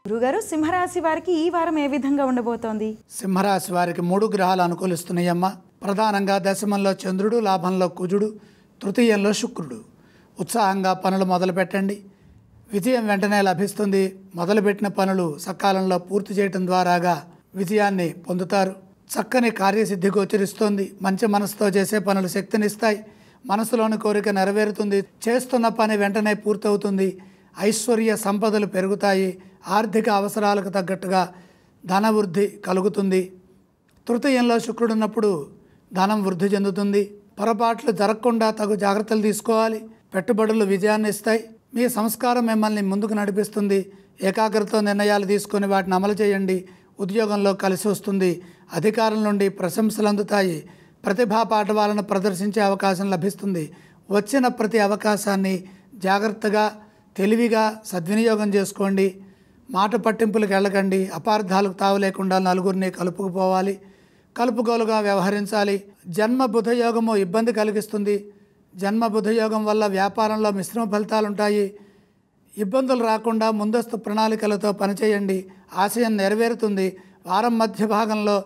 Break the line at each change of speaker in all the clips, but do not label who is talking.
గురుగారు, సింహరాశి వారికి ఈ వారం ఏ విధంగా ఉండబోతోంది?
సింహరాశి వారికి 3 గ్రహాలు అనుకూలిస్తున్నాయమ్మ. ప్రధానంగా దశమంలో చంద్రుడు, లాభంలో కుజుడు, తృతీయంలో శుక్రుడు. ఉత్సాహంగా పనులు మొదలు పెట్టండి. విజయం వెంటనే లభిస్తుంది. మొదలుపెట్టిన పనులు సకాలంలో పూర్తి చేయటం ద్వారాగా విజయాన్ని పొందుతారు. చక్కని కార్యసిద్ధి గోచరిస్తోంది. మంచి మనసుతో చేసే పనులు శక్తినిస్తాయి. మనసులోని కోరిక నెరవేరుతుంది. చేస్తున్న పని వెంటనే పూర్తవుతుంది. ఐశ్వర్య సంపదలు పెరుగుతాయి. ఆర్థిక అవసరాలకు తగ్గట్టుగా ధన వృద్ధి కలుగుతుంది. తృతీయంలో శుక్రుడు ఉన్నప్పుడు ధనం వృద్ధి చెందుతుంది. పొరపాట్లు జరగకుండా తగు జాగ్రత్తలు తీసుకోవాలి. పెట్టుబడులు విజయాన్ని ఇస్తాయి. మీ సంస్కారం మిమ్మల్ని ముందుకు నడిపిస్తుంది. ఏకాగ్రతతో నిర్ణయాలు తీసుకొని వాటిని అమలు చేయండి. ఉద్యోగంలో కలిసి వస్తుంది. అధికారుల నుండి ప్రశంసలు అందుతాయి. ప్రతిభా పాఠవాలను ప్రదర్శించే అవకాశం లభిస్తుంది. వచ్చిన ప్రతి అవకాశాన్ని జాగ్రత్తగా తెలివిగా సద్వినియోగం చేసుకోండి. మాట పట్టింపులకు వెళ్ళకండి. అపార్థాలకు తావు లేకుండా నలుగురిని కలుపుకుపోవాలి. కలుపుగోలుగా వ్యవహరించాలి. జన్మ బుధయోగము ఇబ్బంది కలిగిస్తుంది. జన్మ బుధయోగం వల్ల వ్యాపారంలో మిశ్రమ ఫలితాలు ఉంటాయి. ఇబ్బందులు రాకుండా ముందస్తు ప్రణాళికలతో పనిచేయండి. ఆశయం నెరవేరుతుంది. వారం మధ్య భాగంలో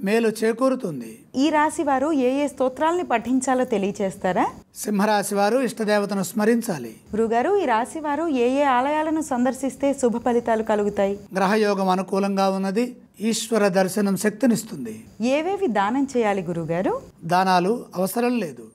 మేలు చేకూరుతుంది.
ఈ రాశి వారు ఏ ఏ స్తోత్రాలని పఠించాలో తెలియచేస్తారా?
సింహరాశి వారు ఇష్టదేవతను స్మరించాలి.
గురుగారు, ఈ రాశి వారు ఏ ఏ ఆలయాలను సందర్శిస్తే శుభ ఫలితాలు కలుగుతాయి?
గ్రహయోగం అనుకూలంగా ఉన్నది. ఈశ్వర దర్శనం శక్తినిస్తుంది.
ఏవేవి దానం చేయాలి గురుగారు?
దానాలు అవసరం లేదు.